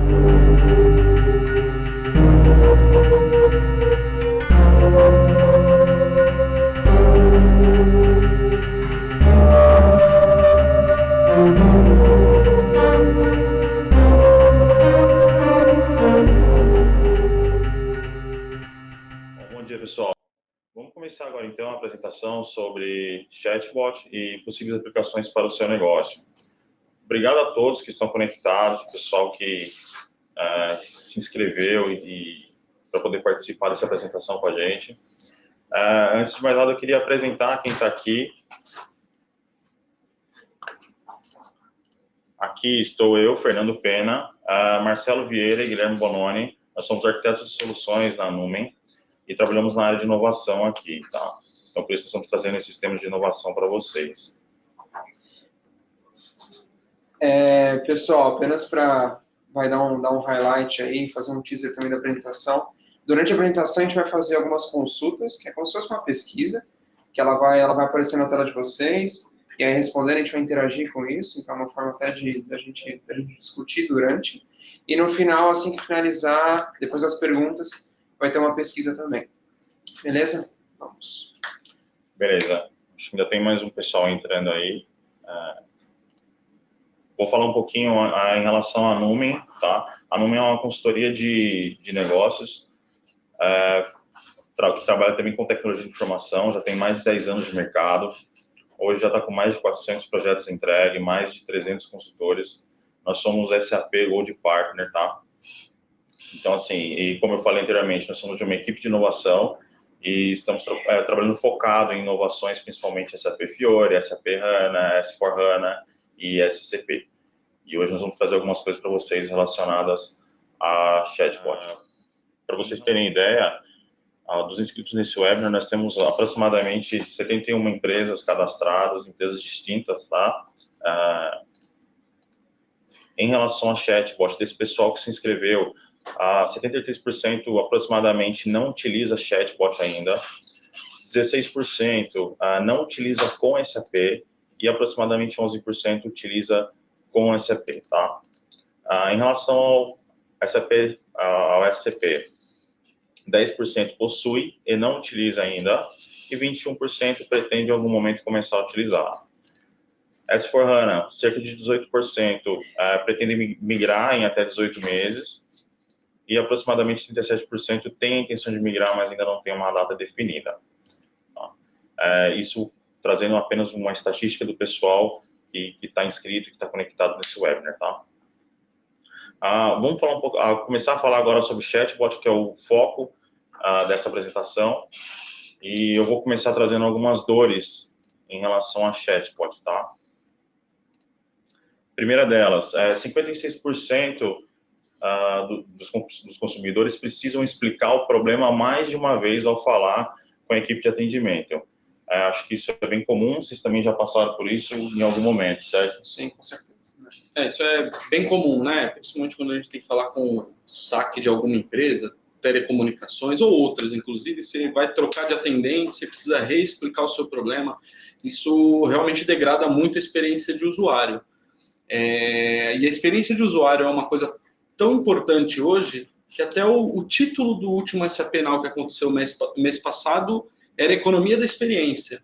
Bom dia, pessoal. Vamos começar agora, então, a apresentação sobre chatbot e possíveis aplicações para o seu negócio. Obrigado a todos que estão conectados, pessoal que se inscreveu para poder participar dessa apresentação com a gente. Antes de mais nada, eu queria apresentar quem está aqui. Aqui estou eu, Fernando Pena, Marcelo Vieira e Guilherme Bononi. Nós somos arquitetos de soluções na Numen e trabalhamos na área de inovação aqui, tá? Então, por isso que estamos trazendo esses temas de inovação para vocês. Pessoal, apenas para dar um highlight aí, fazer um teaser também da apresentação. Durante a apresentação, a gente vai fazer algumas consultas, que é como se fosse uma pesquisa, que ela vai aparecer na tela de vocês, e aí respondendo, a gente vai interagir com isso, então é uma forma até da gente discutir durante. E no final, assim que finalizar, depois das perguntas, vai ter uma pesquisa também. Beleza? Vamos. Beleza. Acho que ainda tem mais um pessoal entrando aí. Vou falar um pouquinho em relação à Numen, tá? A Numen é uma consultoria de negócios, que trabalha também com tecnologia de informação, já tem mais de 10 anos de mercado. Hoje já está com mais de 400 projetos entregues, mais de 300 consultores. Nós somos SAP Gold Partner, tá? Então, assim, e como eu falei anteriormente, nós somos de uma equipe de inovação e estamos trabalhando focado em inovações, principalmente SAP Fiori, SAP HANA, S4HANA e SCP. E hoje nós vamos fazer algumas coisas para vocês relacionadas a chatbot. Para vocês terem ideia, dos inscritos nesse webinar, nós temos aproximadamente 71 empresas cadastradas, empresas distintas, tá? Em relação a chatbot, desse pessoal que se inscreveu, 73% aproximadamente não utiliza chatbot ainda, 16% não utiliza com SAP e aproximadamente 11% utiliza com SAP, tá? Em relação ao SCP, 10% possui e não utiliza ainda, e 21% pretende em algum momento começar a utilizar. S4HANA, cerca de 18% pretende migrar em até 18 meses, e aproximadamente 37% tem a intenção de migrar, mas ainda não tem uma data definida. Tá? Isso trazendo apenas uma estatística do pessoal que está inscrito, que está conectado nesse webinar, tá? Vamos falar um pouco, começar a falar agora sobre chatbot, que é o foco dessa apresentação, e eu vou começar trazendo algumas dores em relação a chatbot, tá? Primeira delas, 56% dos consumidores precisam explicar o problema mais de uma vez ao falar com a equipe de atendimento. Acho que isso é bem comum, vocês também já passaram por isso em algum momento, certo? Sim, com certeza. Isso é bem comum, né? Principalmente quando a gente tem que falar com o saque de alguma empresa, telecomunicações ou outras, inclusive, você vai trocar de atendente, você precisa reexplicar o seu problema. Isso realmente degrada muito a experiência de usuário. E a experiência de usuário é uma coisa tão importante hoje que até o título do último SAP Now que aconteceu mês passado era Economia da Experiência.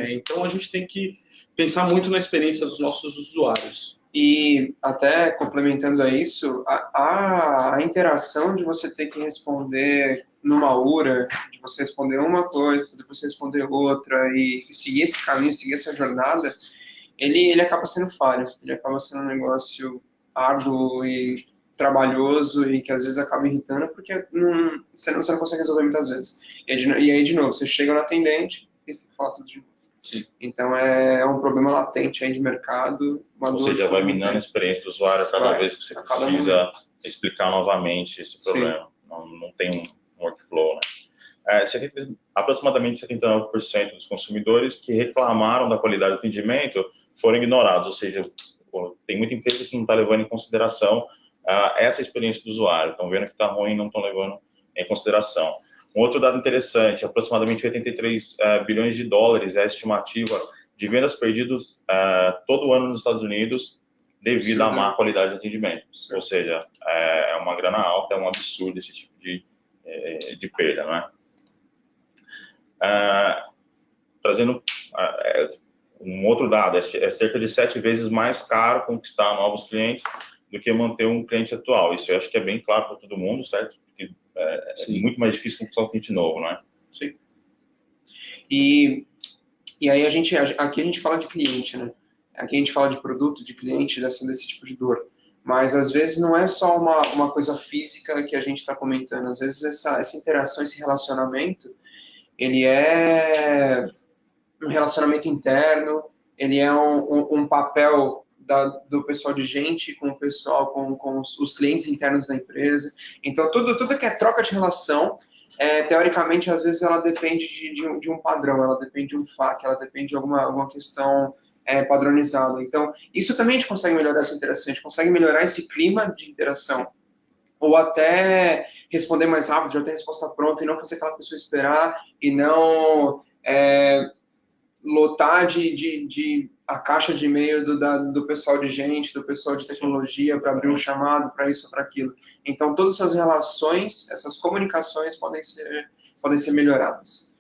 Então, a gente tem que pensar muito na experiência dos nossos usuários. E até complementando a isso, a interação de você ter que responder numa URA, de você responder uma coisa, depois você responder outra, e seguir esse caminho, seguir essa jornada, ele acaba sendo falho, ele acaba sendo um negócio árduo e trabalhoso e que às vezes acaba irritando porque você não consegue resolver muitas vezes. E aí, de novo, você chega no atendente e você fala tudo de novo. Sim. Então, é um problema latente aí de mercado. Ou seja, vai minando a experiência do usuário cada vez que você precisa explicar novamente esse problema. Não tem um workflow, né? Aproximadamente 79% dos consumidores que reclamaram da qualidade do atendimento foram ignorados, ou seja, tem muita empresa que não está levando em consideração essa experiência do usuário. Estão vendo que está ruim e não estão levando em consideração. Um outro dado interessante, aproximadamente 83 bilhões de dólares é a estimativa de vendas perdidas todo ano nos Estados Unidos devido à Absurdo, má né? qualidade de atendimento. Absurdo. Ou seja, é uma grana alta, é um absurdo esse tipo de perda, não é? Trazendo um outro dado, é cerca de 7 vezes mais caro conquistar novos clientes do que manter um cliente atual. Isso eu acho que é bem claro para todo mundo, certo? Porque é muito mais difícil conquistar um cliente novo, não é? Sim. E aí aqui a gente fala de cliente, né? Aqui a gente fala de produto, de cliente, desse tipo de dor. Mas às vezes não é só uma coisa física que a gente está comentando. Às vezes essa interação, esse relacionamento, ele é um relacionamento interno, ele é um papel do pessoal de gente com o pessoal, com os clientes internos da empresa. Então, tudo que é troca de relação, teoricamente, às vezes ela depende de um padrão, ela depende de um FAQ, ela depende de alguma questão padronizada. Então, isso também a gente consegue melhorar essa interação, a gente consegue melhorar esse clima de interação. Ou até responder mais rápido, já ter a resposta pronta e não fazer aquela pessoa esperar e não lotar de a caixa de e-mail do pessoal de gente, do pessoal de tecnologia para abrir um chamado para isso ou para aquilo. Então, todas essas relações, essas comunicações podem ser melhoradas.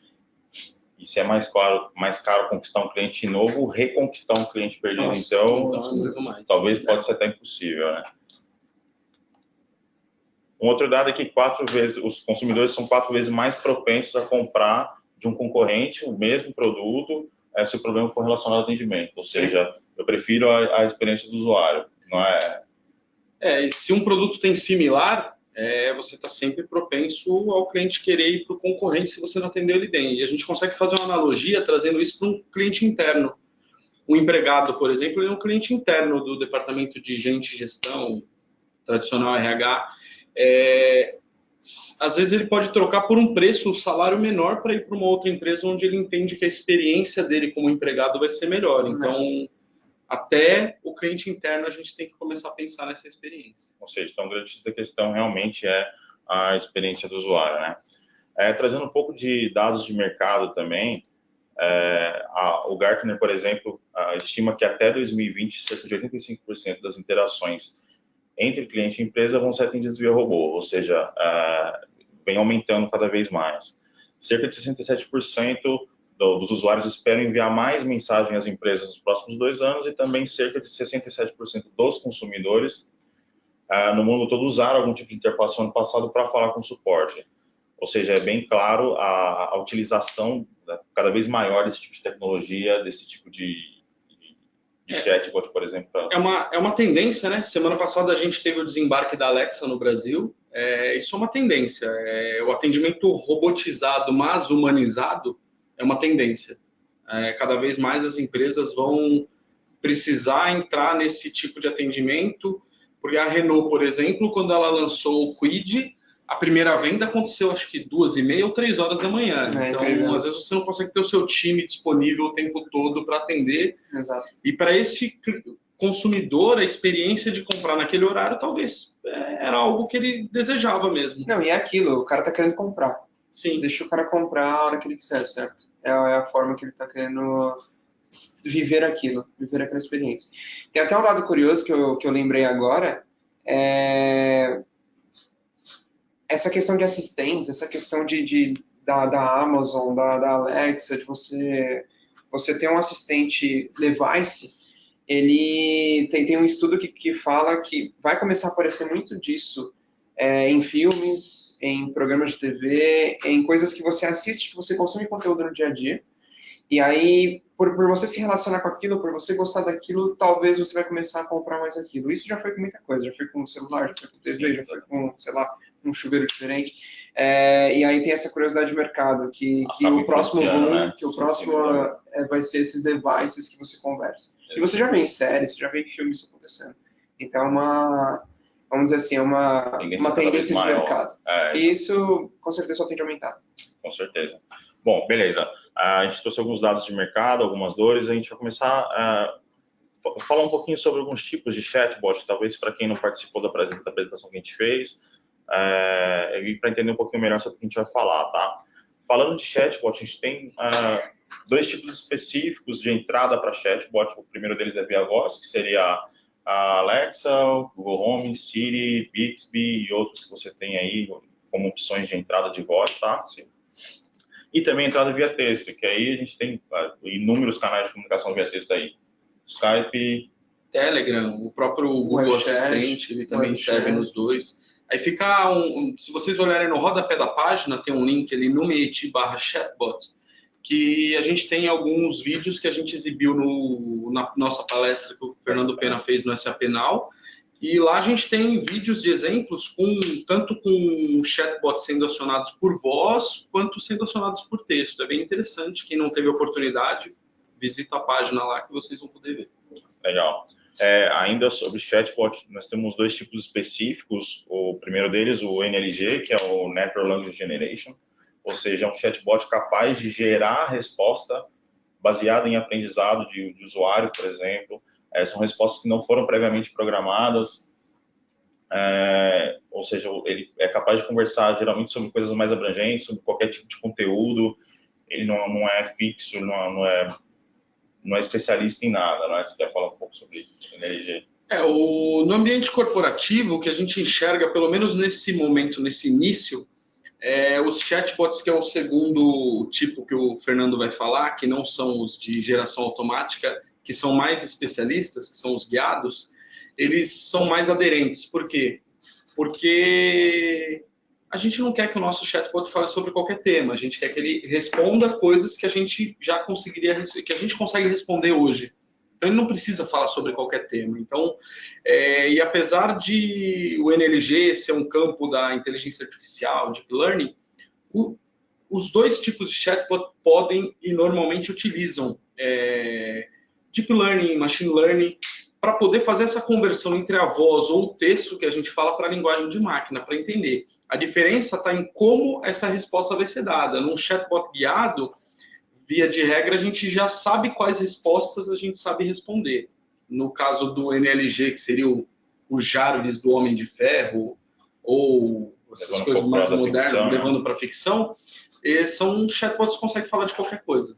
E se é mais caro conquistar um cliente novo, reconquistar um cliente perdido, Nossa, então, mais. talvez pode ser até impossível, né? Um outro dado é que os consumidores são 4 vezes mais propensos a comprar de um concorrente o mesmo produto, se o problema for relacionado ao atendimento. Ou seja, eu prefiro a experiência do usuário, não é? E se um produto tem similar, você está sempre propenso ao cliente querer ir para o concorrente se você não atendeu ele bem. E a gente consegue fazer uma analogia trazendo isso para um cliente interno. Um empregado, por exemplo, ele é um cliente interno do departamento de gente e gestão, tradicional RH. Às vezes ele pode trocar por um preço, um salário menor para ir para uma outra empresa onde ele entende que a experiência dele como empregado vai ser melhor. Então, até o cliente interno a gente tem que começar a pensar nessa experiência. Ou seja, então, a grande questão realmente é a experiência do usuário, né? Trazendo um pouco de dados de mercado também, o Gartner, por exemplo, estima que até 2020, cerca de 85% das interações entre cliente e empresa vão ser atendidas via robô, ou seja, vem aumentando cada vez mais. Cerca de 67% dos usuários esperam enviar mais mensagens às empresas nos próximos 2 anos e também cerca de 67% dos consumidores no mundo todo usaram algum tipo de interface no ano passado para falar com suporte. Ou seja, é bem claro a utilização cada vez maior desse tipo de tecnologia, desse tipo de chatbot, por exemplo. É uma tendência, né? Semana passada a gente teve o desembarque da Alexa no Brasil. Isso é uma tendência. O atendimento robotizado, mas humanizado, é uma tendência. Cada vez mais as empresas vão precisar entrar nesse tipo de atendimento, porque a Renault, por exemplo, quando ela lançou o Kwid, a primeira venda aconteceu, acho que 2h30 ou 3 horas da manhã. Então, às vezes você não consegue ter o seu time disponível o tempo todo para atender. Exato. E para esse consumidor, a experiência de comprar naquele horário, talvez era algo que ele desejava mesmo. Não, e é aquilo, o cara tá querendo comprar. Sim. Deixa o cara comprar a hora que ele quiser, certo? É a forma que ele tá querendo viver aquilo, viver aquela experiência. Tem até um dado curioso que eu lembrei agora, essa questão de assistentes, essa questão da Amazon, da Alexa, de você ter um assistente device, ele tem um estudo que fala que vai começar a aparecer muito disso em filmes, em programas de TV, em coisas que você assiste, que você consome conteúdo no dia a dia. E aí, por você se relacionar com aquilo, por você gostar daquilo, talvez você vai começar a comprar mais aquilo. Isso já foi com muita coisa, já foi com o celular, já foi com TV, sim, já foi com, sei lá, um chuveiro diferente. E aí tem essa curiosidade de mercado, que o próximo boom, né? Que o próximo vai ser esses devices que você conversa. E você já vê em séries, você já vê em filmes isso acontecendo. Então, vamos dizer assim, uma tendência de mercado. E isso, com certeza, só tende a aumentar. Com certeza. Bom, beleza. A gente trouxe alguns dados de mercado, algumas dores. A gente vai começar a falar um pouquinho sobre alguns tipos de chatbot, talvez para quem não participou da apresentação que a gente fez, e para entender um pouquinho melhor sobre o que a gente vai falar, tá? Falando de chatbot, a gente tem 2 tipos específicos de entrada para chatbot. O primeiro deles é via voz, que seria a Alexa, Google Home, Siri, Bixby e outros que você tem aí como opções de entrada de voz, tá? E também entrada via texto, que aí a gente tem inúmeros canais de comunicação via texto aí. Skype, Telegram, o próprio Google Assistente, ele também serve nos dois. Aí fica se vocês olharem no rodapé da página, tem um link ali no Meet/chatbot, que a gente tem alguns vídeos que a gente exibiu na nossa palestra que o Fernando Pena fez no SAP Now. E lá a gente tem vídeos de exemplos, tanto com chatbots sendo acionados por voz, quanto sendo acionados por texto. É bem interessante. Quem não teve oportunidade, visita a página lá que vocês vão poder ver. Legal. Ainda sobre chatbot, nós temos dois tipos específicos. O primeiro deles, o NLG, que é o Natural Language Generation, ou seja, é um chatbot capaz de gerar resposta baseada em aprendizado de usuário, por exemplo. São respostas que não foram previamente programadas, ou seja, ele é capaz de conversar geralmente sobre coisas mais abrangentes, sobre qualquer tipo de conteúdo. Ele não é fixo, não é especialista em nada, né? Você quer falar um pouco sobre NLG? No ambiente corporativo, o que a gente enxerga, pelo menos nesse momento, nesse início, os chatbots, que é o segundo tipo que o Fernando vai falar, que não são os de geração automática, que são mais especialistas, que são os guiados, eles são mais aderentes. Por quê? Porque a gente não quer que o nosso chatbot fale sobre qualquer tema, a gente quer que ele responda coisas que a gente já que a gente consegue responder hoje. Então ele não precisa falar sobre qualquer tema. Então, e apesar de o NLG ser um campo da inteligência artificial, deep learning, os dois tipos de chatbot podem e normalmente utilizam deep learning, machine learning, para poder fazer essa conversão entre a voz ou o texto que a gente fala para a linguagem de máquina, para entender. A diferença está em como essa resposta vai ser dada. Num chatbot guiado, via de regra, a gente já sabe quais respostas a gente sabe responder. No caso do NLG, que seria o Jarvis do Homem de Ferro, ou essas coisas mais modernas, levando para a ficção, são chatbots que conseguem falar de qualquer coisa.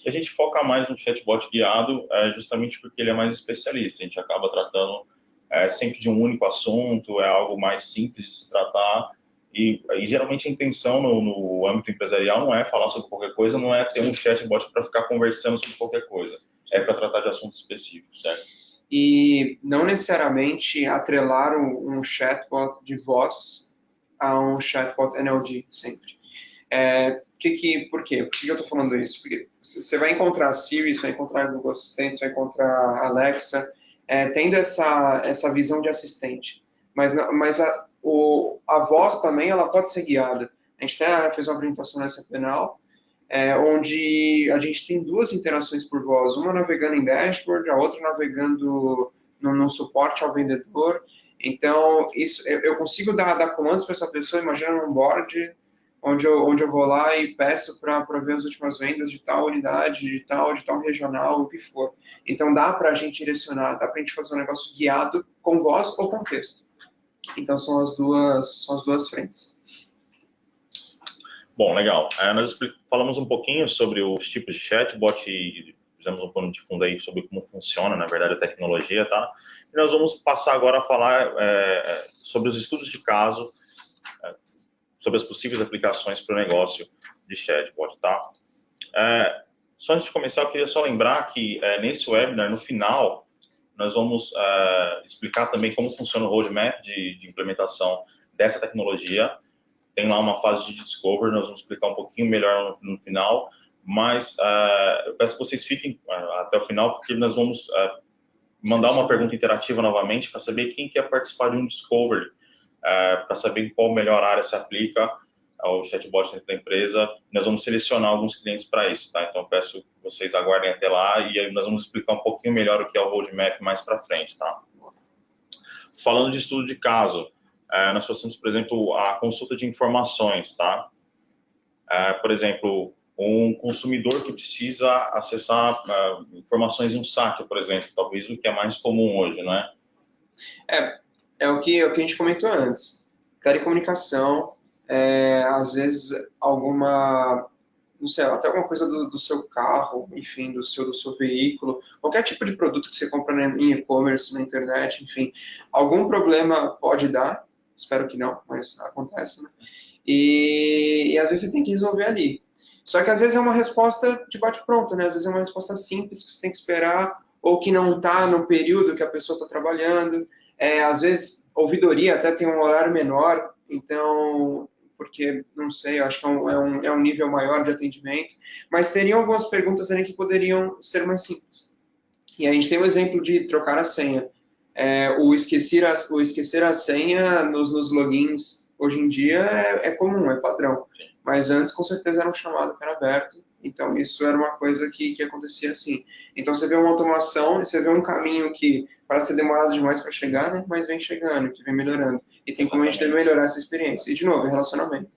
A gente foca mais no chatbot guiado justamente porque ele é mais especialista. A gente acaba tratando sempre de um único assunto, é algo mais simples de se tratar. E geralmente a intenção no âmbito empresarial não é falar sobre qualquer coisa, não é ter um chatbot para ficar conversando sobre qualquer coisa. É para tratar de assuntos específicos, certo? E não necessariamente atrelar um chatbot de voz a um chatbot NLG sempre. Por quê? Por que eu estou falando isso? Porque você vai encontrar Siri, você vai encontrar Google Assistente, você vai encontrar Alexa, tendo essa visão de assistente. Mas a voz também ela pode ser guiada. A gente até fez uma apresentação nessa penal, onde a gente tem duas interações por voz, uma navegando em dashboard, a outra navegando no suporte ao vendedor. Então, isso eu consigo dar comandos para essa pessoa, imagina um board, onde eu vou lá e peço para ver as últimas vendas de tal unidade, de tal regional, o que for. Então, dá para a gente direcionar, dá para a gente fazer um negócio guiado com voz ou com texto. Então, são as duas frentes. Bom, legal. Nós falamos um pouquinho sobre os tipos de chatbot e fizemos um pano de fundo aí sobre como funciona, na verdade, a tecnologia, tá? E nós vamos passar agora a falar sobre os estudos de caso, sobre as possíveis aplicações para o negócio de chatbot, tá? Só antes de começar, eu queria só lembrar que nesse webinar, no final, nós vamos explicar também como funciona o roadmap de implementação dessa tecnologia. Tem lá uma fase de discovery, nós vamos explicar um pouquinho melhor no final, mas eu peço que vocês fiquem até o final, porque nós vamos mandar uma pergunta interativa novamente para saber quem quer participar de um discovery, para saber em qual melhor área se aplica ao chatbot dentro da empresa. Nós vamos selecionar alguns clientes para isso, tá? Então, eu peço que vocês aguardem até lá e aí nós vamos explicar um pouquinho melhor o que é o roadmap mais para frente, tá? Falando de estudo de caso, nós fazemos, por exemplo, a consulta de informações, tá? Por exemplo, um consumidor que precisa acessar informações em um saque, por exemplo, talvez o que é mais comum hoje, não é? É o que a gente comentou antes. Telecomunicação, às vezes alguma não sei, até alguma coisa do seu carro, enfim, do seu veículo, qualquer tipo de produto que você compra em e-commerce, na internet, enfim, algum problema pode dar, espero que não, mas acontece, né? E às vezes você tem que resolver ali. Só que às vezes é uma resposta de bate-pronto, né? Às vezes é uma resposta simples que você tem que esperar, ou que não está no período que a pessoa está trabalhando. Às vezes, ouvidoria até tem um horário menor, então, porque, não sei, eu acho que é um nível maior de atendimento, mas teriam algumas perguntas ali que poderiam ser mais simples. E a gente tem um exemplo de trocar a senha. O esquecer a senha nos logins, hoje em dia, é comum, é padrão. Mas antes, com certeza, era um chamado que era aberto. Então, isso era uma coisa que acontecia assim. Então, você vê uma automação, você vê um caminho que parece ser demorado demais para chegar, né? Mas vem chegando, que vem melhorando. E tem como a gente melhorar essa experiência. E, de novo, relacionamento.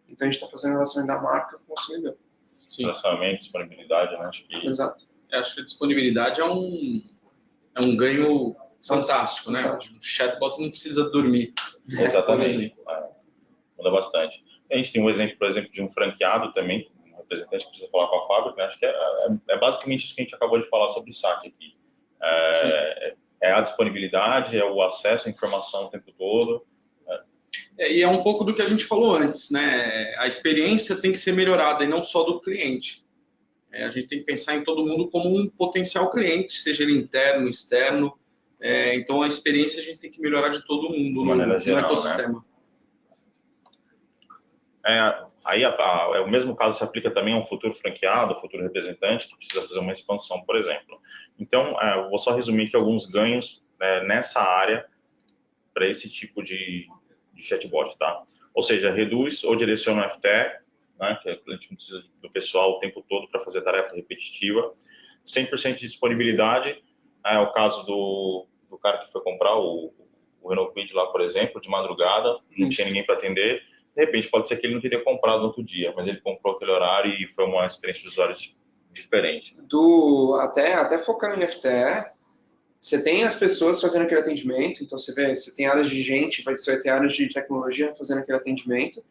Então, a gente está fazendo relacionamento da marca com o consumidor. Sim. Relacionamento, disponibilidade, né? Acho que... Exato. Acho que a disponibilidade é um ganho fantástico, né? O chatbot não precisa dormir. Exatamente. Muda bastante. A gente tem um exemplo, por exemplo, de um franqueado também, um representante que precisa falar com a fábrica, né? Acho que é basicamente isso que a gente acabou de falar sobre o saque aqui. É a disponibilidade, é o acesso à informação o tempo todo. E é um pouco do que a gente falou antes, né? A experiência tem que ser melhorada e não só do cliente. A gente tem que pensar em todo mundo como um potencial cliente, seja ele interno, externo. Então a experiência a gente tem que melhorar de todo mundo no ecossistema. Né? Aí o mesmo caso se aplica também a um futuro franqueado, futuro representante que precisa fazer uma expansão, por exemplo. Então, eu vou só resumir aqui alguns ganhos nessa área para esse tipo de chatbot, tá? Ou seja, reduz ou direciona o FTE, né, que a gente não precisa do pessoal o tempo todo para fazer tarefa repetitiva. 100% de disponibilidade, é o caso do cara que foi comprar o Renault Kwid lá, por exemplo, de madrugada, não tinha ninguém para atender. De repente, pode ser que ele não teria comprado no outro dia, mas ele comprou aquele horário e foi uma experiência de usuário diferente. Até focando em FTE, você tem as pessoas fazendo aquele atendimento, então você tem áreas de gente, você vai ter áreas de tecnologia fazendo aquele atendimento,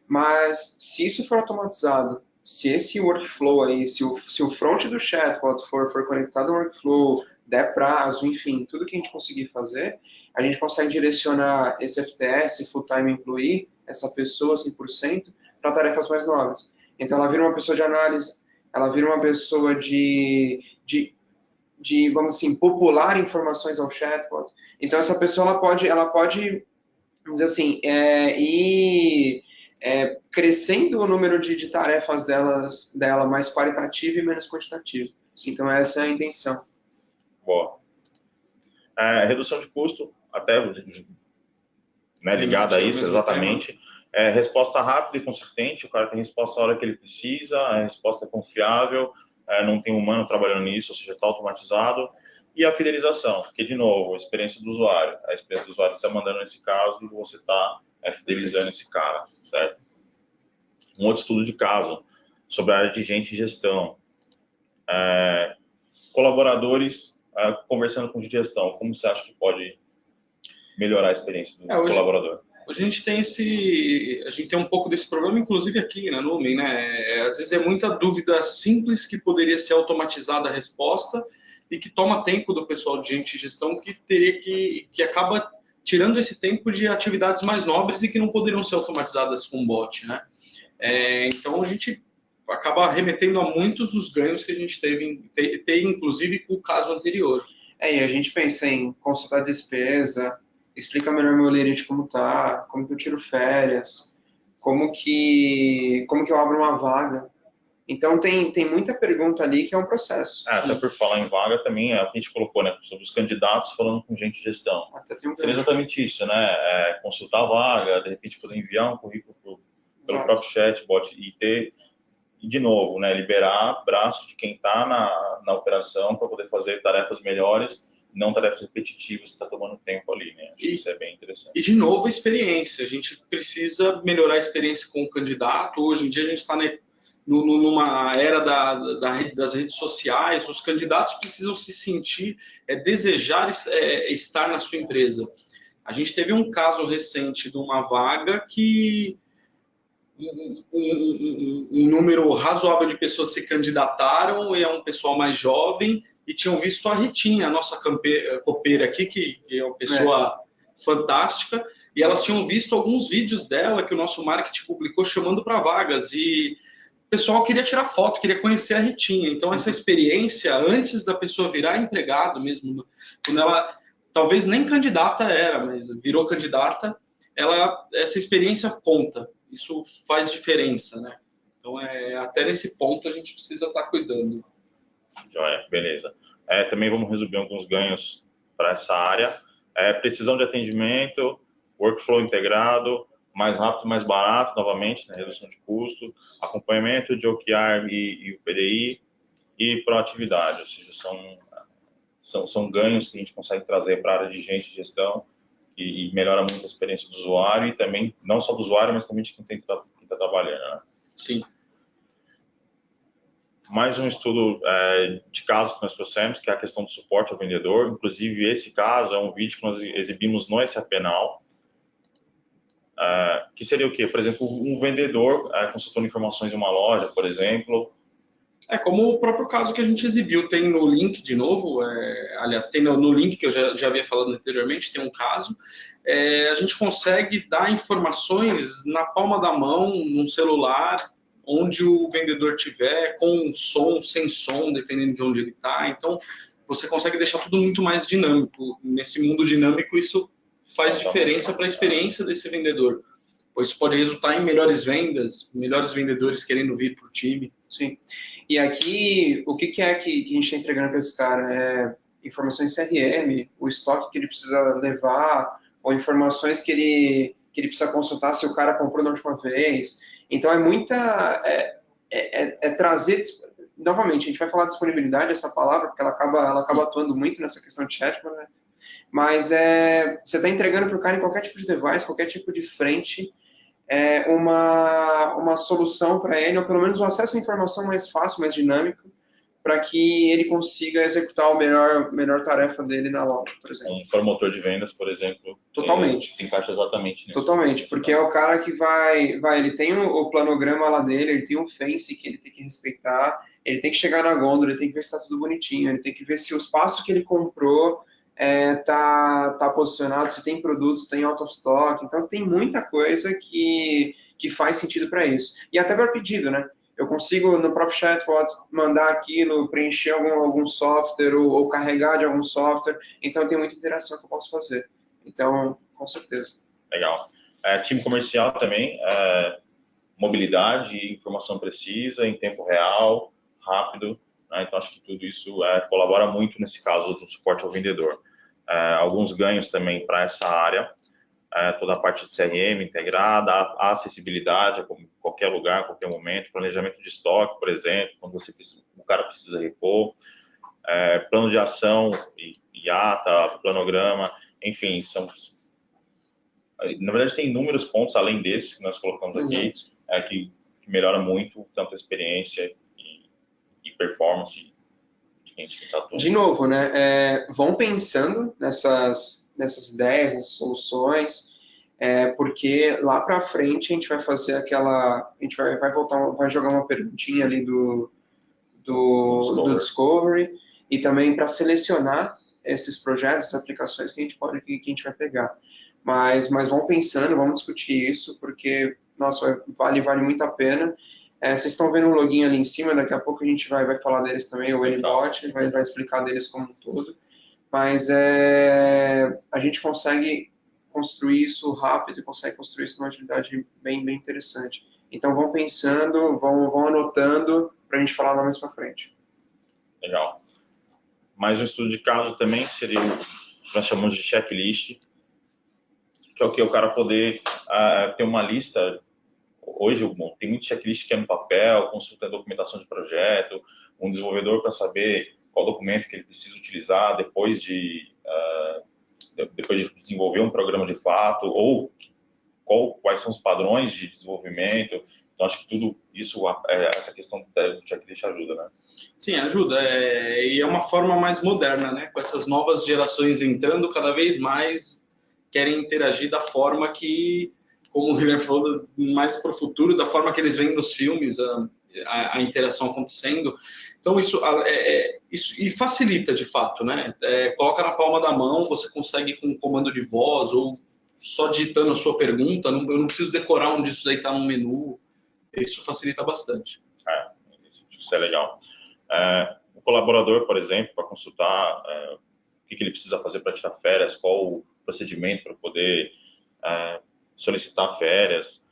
mas se isso for automatizado, se esse workflow aí, se o front do chatbot for conectado ao workflow, der prazo, enfim, tudo que a gente conseguir fazer, a gente consegue direcionar esse FTS, esse full-time employee, essa pessoa 100%, para tarefas mais novas. Então, ela vira uma pessoa de análise, ela vira uma pessoa de vamos assim, popular informações ao chatbot. Então, essa pessoa, ela pode vamos dizer assim, ir crescendo o número de tarefas dela mais qualitativo e menos quantitativo. Então, essa é a intenção. Boa. Redução de custo, até ligada a isso, exatamente. Resposta rápida e consistente, o cara tem resposta na hora que ele precisa, a resposta é confiável, não tem humano trabalhando nisso, ou seja, está automatizado. E a fidelização, porque, de novo, a experiência do usuário. A experiência do usuário está mandando nesse caso e você está fidelizando esse cara, certo? Um outro estudo de caso sobre a área de gente e gestão. Colaboradores conversando com gestão, como você acha que pode melhorar a experiência do colaborador? Hoje a gente tem um pouco desse problema, inclusive aqui na Lumen, né? Às vezes é muita dúvida simples que poderia ser automatizada a resposta e que toma tempo do pessoal de gente e gestão que acaba tirando esse tempo de atividades mais nobres e que não poderiam ser automatizadas com bot, né? Então a gente acaba remetendo a muitos dos ganhos que a gente teve inclusive com o caso anterior. E a gente pensa em consultar despesa, explica melhor meu lerite como tá, como que eu tiro férias, como que eu abro uma vaga. Então, tem muita pergunta ali que é um processo. Até por falar em vaga também, a gente colocou, né, sobre os candidatos falando com gente de gestão. Seria exatamente isso, né? Consultar a vaga, de repente poder enviar um currículo pelo próprio chatbot e de novo, né, liberar braço de quem está na operação para poder fazer tarefas melhores, não tarefas repetitivas que está tomando tempo ali, né? Acho que isso é bem interessante. E, de novo, a experiência. A gente precisa melhorar a experiência com o candidato. Hoje em dia, a gente está numa era das redes sociais. Os candidatos precisam se sentir, desejar estar na sua empresa. A gente teve um caso recente de uma vaga que um número razoável de pessoas se candidataram, e é um pessoal mais jovem, e tinham visto a Ritinha, a nossa copeira aqui, que é uma pessoa fantástica, e elas tinham visto alguns vídeos dela que o nosso marketing publicou chamando para vagas, e o pessoal queria tirar foto, queria conhecer a Ritinha. Então, essa experiência, antes da pessoa virar empregado mesmo, quando ela talvez nem candidata era, mas virou candidata, essa experiência conta. Isso faz diferença, né? Então, até nesse ponto a gente precisa estar cuidando. Joia, beleza. Também vamos resumir alguns ganhos para essa área. Precisão de atendimento, workflow integrado, mais rápido, mais barato, novamente, né, redução de custo, acompanhamento de OKR e o PDI e proatividade, ou seja, são ganhos que a gente consegue trazer para a área de gente de gestão e melhora muito a experiência do usuário e também, não só do usuário, mas também de quem está trabalhando, né? Sim. Mais um estudo de caso que nós trouxemos, que é a questão do suporte ao vendedor. Inclusive, esse caso é um vídeo que nós exibimos no SAP Now, que seria o quê? Por exemplo, um vendedor consultando informações em uma loja, por exemplo. Como o próprio caso que a gente exibiu, tem no link de novo, aliás, tem no link que eu já havia falado anteriormente, tem um caso, a gente consegue dar informações na palma da mão, num celular, onde o vendedor tiver, com som, sem som, dependendo de onde ele está. Então, você consegue deixar tudo muito mais dinâmico. Nesse mundo dinâmico, isso faz diferença para a experiência desse vendedor, pois pode resultar em melhores vendas, melhores vendedores querendo vir para o time. Sim. E aqui, o que é que a gente está entregando para esse cara? Informações CRM, o estoque que ele precisa levar, ou informações que ele precisa consultar se o cara comprou da última vez. Então, trazer... Novamente, a gente vai falar de disponibilidade, essa palavra, porque ela acaba atuando muito nessa questão de chatbot, né? Mas você está entregando para o cara em qualquer tipo de device, qualquer tipo de frente, uma solução para ele, ou pelo menos um acesso à informação mais fácil, mais dinâmico, para que ele consiga executar a melhor tarefa dele na loja, por exemplo. Um promotor de vendas, por exemplo, totalmente. Se encaixa exatamente nisso. Totalmente, porque é o cara que ele tem o planograma lá dele, ele tem um Face que ele tem que respeitar, ele tem que chegar na gôndola, ele tem que ver se está tudo bonitinho, ele tem que ver se o espaço que ele comprou tá posicionado, se tem produtos, tem out of stock. Então tem muita coisa que faz sentido para isso. E até para pedido, né? Eu consigo no próprio chatbot mandar aquilo, preencher algum software ou carregar de algum software. Então tem muita interação que eu posso fazer. Então, com certeza. Legal. Time comercial também, mobilidade e informação precisa, em tempo real, rápido. Né? Então acho que tudo isso colabora muito nesse caso do suporte ao vendedor. Alguns ganhos também para essa área, toda a parte de CRM integrada, a acessibilidade a qualquer lugar, a qualquer momento, planejamento de estoque, por exemplo, quando o cara precisa repor, plano de ação e ata, planograma, enfim, na verdade tem inúmeros pontos além desses que nós colocamos aqui, que melhora muito tanto a experiência e performance. De novo, né? Vão pensando nessas ideias, nessas soluções, porque lá para frente a gente vai fazer a gente vai jogar uma perguntinha ali do Discovery e também para selecionar esses projetos, essas aplicações que a gente vai pegar. Mas vão pensando, vamos discutir isso, porque, nossa, vale muito a pena. Vocês estão vendo um login ali em cima, daqui a pouco a gente vai falar deles também, o N-Bot, vai explicar deles como um todo. Mas a gente consegue construir isso rápido, consegue construir isso numa atividade bem interessante. Então vão pensando, vão anotando para a gente falar lá mais para frente. Legal. Mais um estudo de caso também seria o que nós chamamos de checklist, que é o que o cara poder ter uma lista. Hoje tem muito checklist que é no papel, consulta a documentação de projeto, um desenvolvedor para saber qual documento que ele precisa utilizar depois de desenvolver um programa de fato, ou quais são os padrões de desenvolvimento. Então, acho que tudo isso, essa questão do checklist ajuda, né? Sim, ajuda. E é uma forma mais moderna, né? Com essas novas gerações entrando, cada vez mais querem interagir da forma que como o Guilherme falou, mais para o futuro, da forma que eles veem nos filmes, a interação acontecendo. Então, isso e facilita, de fato, né? Coloca na palma da mão, você consegue com um comando de voz ou só digitando a sua pergunta, eu não preciso decorar onde isso daí está no menu, isso facilita bastante. Isso é legal. O colaborador, por exemplo, para consultar o que ele precisa fazer para tirar férias, qual o procedimento para poder solicitar férias,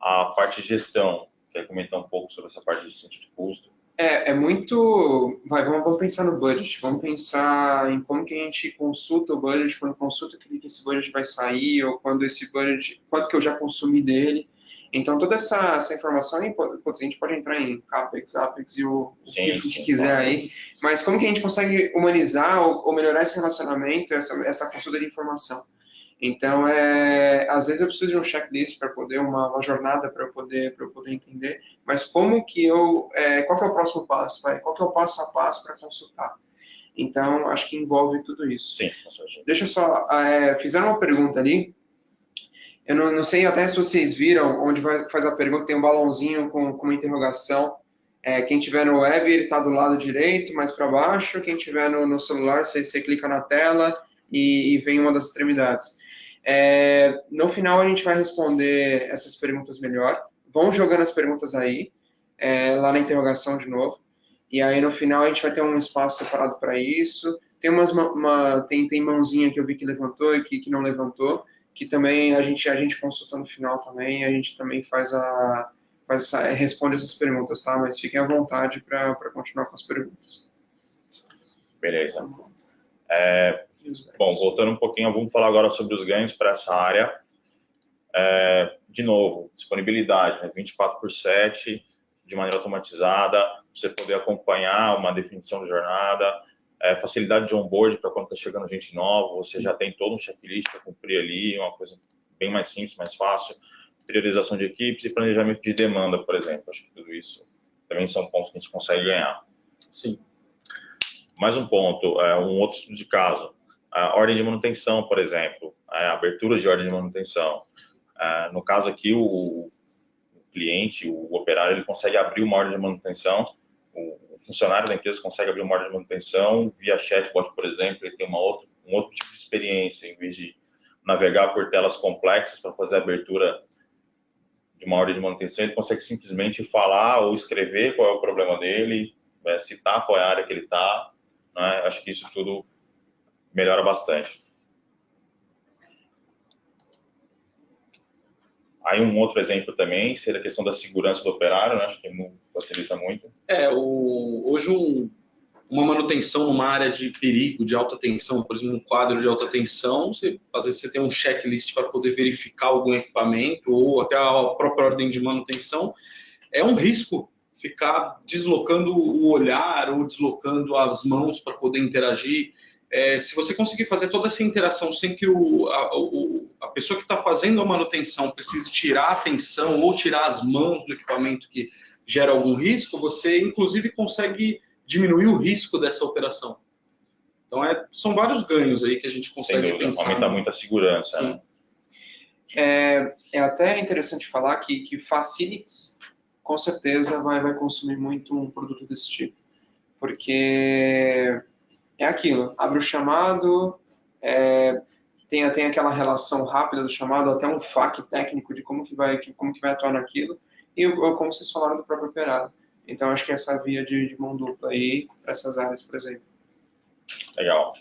a parte de gestão, quer comentar um pouco sobre essa parte de gestão de custo? É muito... Vamos pensar no budget, vamos pensar em como que a gente consulta o budget, quando consulta que esse budget vai sair, ou quando esse budget, quanto que eu já consumi dele. Então, toda essa informação, a gente pode entrar em CAPEX, APEX e o que a gente quiser aí, mas como que a gente consegue humanizar ou melhorar esse relacionamento, essa consulta de informação? Então, às vezes eu preciso de um checklist para poder, uma jornada para eu poder entender, mas qual que é o próximo passo? Qual que é o passo a passo para consultar? Então, acho que envolve tudo isso. Sim, com certeza. Deixa eu só, fizeram uma pergunta ali, eu não sei até se vocês viram, onde faz a pergunta, tem um balãozinho com uma interrogação. Quem tiver no web, ele está do lado direito, mais para baixo. Quem tiver no celular, você clica na tela e vem uma das extremidades. No final, a gente vai responder essas perguntas melhor. Vão jogando as perguntas aí, lá na interrogação de novo. E aí, no final, a gente vai ter um espaço separado para isso. Tem tem mãozinha que eu vi que levantou e que não levantou, que também a gente consulta no final também, a gente também responde essas perguntas, tá? Mas fiquem à vontade para continuar com as perguntas. Beleza. Bom, voltando um pouquinho, vamos falar agora sobre os ganhos para essa área. De novo, disponibilidade, né? 24/7, de maneira automatizada, você poder acompanhar uma definição de jornada, facilidade de onboard para quando está chegando gente nova, você já tem todo um checklist para cumprir ali, uma coisa bem mais simples, mais fácil, priorização de equipes e planejamento de demanda, por exemplo. Acho que tudo isso também são pontos que a gente consegue ganhar. Sim. Mais um ponto, um outro estudo de caso, a ordem de manutenção, por exemplo, a abertura de ordem de manutenção. No caso aqui, o cliente, o operário, ele consegue abrir uma ordem de manutenção, o funcionário da empresa consegue abrir uma ordem de manutenção via chatbot, por exemplo, ele tem um outro tipo de experiência, em vez de navegar por telas complexas para fazer a abertura de uma ordem de manutenção, ele consegue simplesmente falar ou escrever qual é o problema dele, citar qual é a área que ele está, né? Acho que isso tudo melhora bastante. Aí um outro exemplo também seria a questão da segurança do operário, né? Acho que facilita muito. Hoje uma manutenção numa área de perigo, de alta tensão, por exemplo, um quadro de alta tensão, às vezes você tem um checklist para poder verificar algum equipamento ou até a própria ordem de manutenção. É um risco ficar deslocando o olhar ou deslocando as mãos para poder interagir. Se você conseguir fazer toda essa interação sem que a pessoa que está fazendo a manutenção precise tirar a atenção ou tirar as mãos do equipamento que gera algum risco, você inclusive consegue diminuir o risco dessa operação. Então, são vários ganhos aí que a gente consegue pensar. Aumenta muito a segurança. Sim. Né? É até interessante falar que facilities, com certeza, vai consumir muito um produto desse tipo. Porque é aquilo, abre o chamado, tem aquela relação rápida do chamado, até um FAQ técnico de como que vai atuar naquilo, e como vocês falaram do próprio operário. Então, acho que essa via de mão dupla aí, para essas áreas, por exemplo. Legal.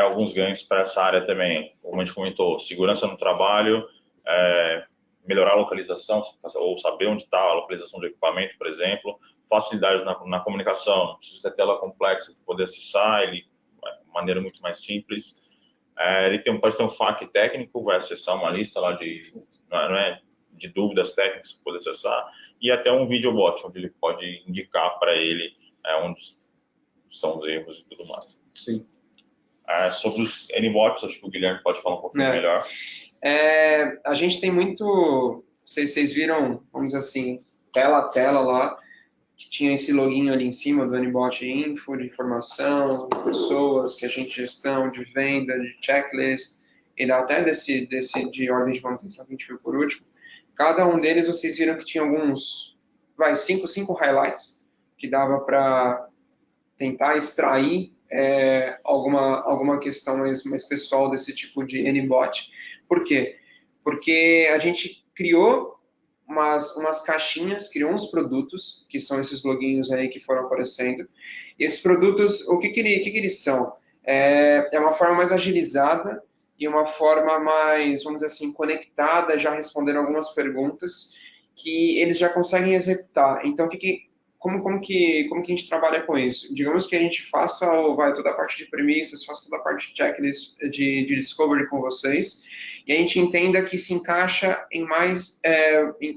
Alguns ganhos para essa área também, como a gente comentou, segurança no trabalho, melhorar a localização, ou saber onde está a localização do equipamento, por exemplo, facilidade na comunicação, não precisa ter tela complexa para poder acessar, ele de maneira muito mais simples. Ele pode ter um FAQ técnico, vai acessar uma lista lá de dúvidas técnicas para poder acessar, e até um videobot, onde ele pode indicar para ele onde são os erros e tudo mais. Sim. Sobre os N-bots, acho que o Guilherme pode falar um pouquinho melhor. A gente tem muito... Vocês viram, vamos dizer assim, tela a tela lá, que tinha esse login ali em cima do N-bot Info, de informação, de pessoas, que a gente gestão, de venda, de checklist. e até desse de ordem de manutenção que a gente viu por último, cada um deles vocês viram que tinha alguns, cinco highlights que dava para tentar extrair alguma questão mais pessoal desse tipo de N-bot. Por quê? Porque a gente criou umas caixinhas, criou uns produtos, que são esses loginhos aí que foram aparecendo. E esses produtos, o que eles são? É uma forma mais agilizada e uma forma mais, vamos dizer assim, conectada, já respondendo algumas perguntas que eles já conseguem executar. Então, como que a gente trabalha com isso? Digamos que a gente faça toda a parte de premissas, faça toda a parte de checklist de discovery com vocês, e a gente entenda que se encaixa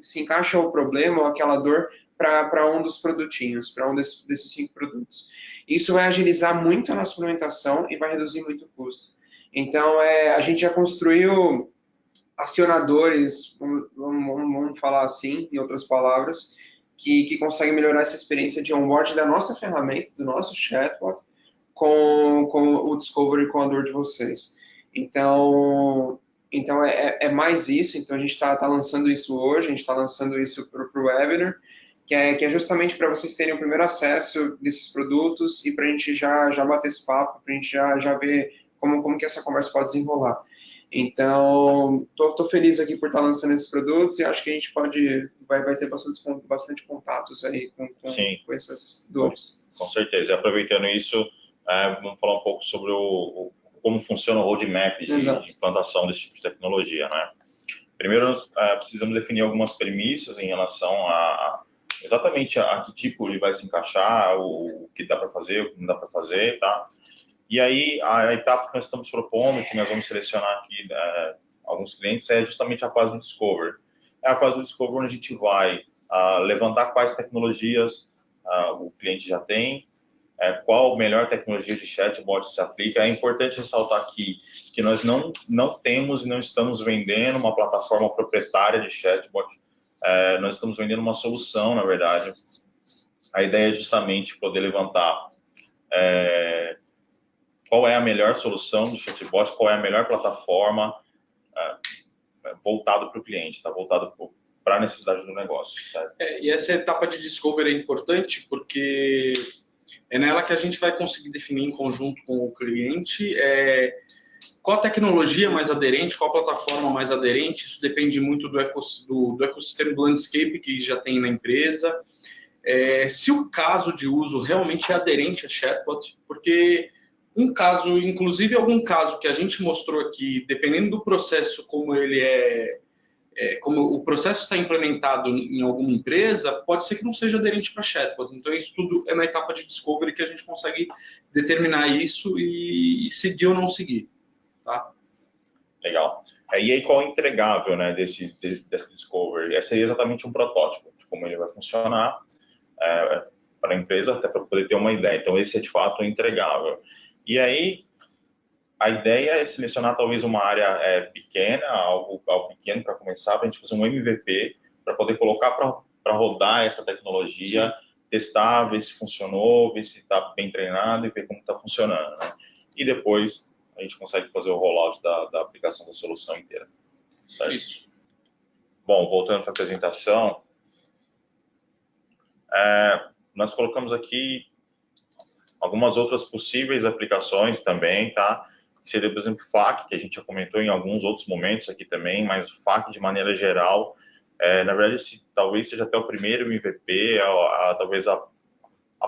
se encaixa o problema ou aquela dor para um dos produtinhos, para um desses 5 produtos. Isso vai agilizar muito a nossa implementação e vai reduzir muito o custo. Então, a gente já construiu acionadores, vamos falar assim, em outras palavras, que conseguem melhorar essa experiência de onboard da nossa ferramenta, do nosso chatbot, com o discovery com a dor de vocês. Então é mais isso. Então, a gente está lançando isso hoje, a gente está lançando isso para o webinar, que é justamente para vocês terem o primeiro acesso desses produtos e para a gente já bater esse papo, para a gente já ver como que essa conversa pode desenrolar. Então, estou feliz aqui por estar lançando esses produtos e acho que a gente vai ter bastante contatos aí com essas dores. Com certeza. E aproveitando isso, vamos falar um pouco sobre como funciona o roadmap de implantação desse tipo de tecnologia, né? Primeiro, nós precisamos definir algumas premissas em relação exatamente a que tipo ele vai se encaixar, o que dá para fazer, o que não dá para fazer, tá? E aí, a etapa que nós estamos propondo, que nós vamos selecionar aqui alguns clientes, é justamente a fase do Discover. É a fase do Discover onde a gente vai levantar quais tecnologias o cliente já tem, qual a melhor tecnologia de chatbot se aplica. É importante ressaltar aqui que nós não temos e não estamos vendendo uma plataforma proprietária de chatbot, nós estamos vendendo uma solução, na verdade. A ideia é justamente poder levantar qual é a melhor solução do chatbot, qual é a melhor plataforma voltado para o cliente, tá? Voltado para a necessidade do negócio, certo? E essa etapa de discovery é importante porque é nela que a gente vai conseguir definir em conjunto com o cliente qual a tecnologia mais aderente, qual a plataforma mais aderente. Isso depende muito do ecossistema do landscape que já tem na empresa. Se o caso de uso realmente é aderente a chatbot, porque um caso, inclusive algum caso que a gente mostrou aqui, dependendo do processo como ele como o processo está implementado em alguma empresa, pode ser que não seja aderente para chatbot. Então, isso tudo é na etapa de discovery que a gente consegue determinar isso e seguir ou não seguir. Tá? Legal. E aí, qual é o entregável, né, desse discovery? Esse é exatamente um protótipo de como ele vai funcionar para a empresa, até para poder ter uma ideia. Então, esse é, de fato, o entregável. E aí, a ideia é selecionar talvez uma área pequena, algo pequeno para começar, para a gente fazer um MVP, para poder colocar para rodar essa tecnologia, testar, ver se funcionou, ver se está bem treinado e ver como está funcionando, né? E depois a gente consegue fazer o rollout da aplicação da solução inteira. Certo? Isso. Bom, voltando para a apresentação, nós colocamos aqui algumas outras possíveis aplicações também, tá? Seria, por exemplo, FAQ, que a gente já comentou em alguns outros momentos aqui também, mas o FAQ, de maneira geral, na verdade, talvez seja até o primeiro MVP, talvez a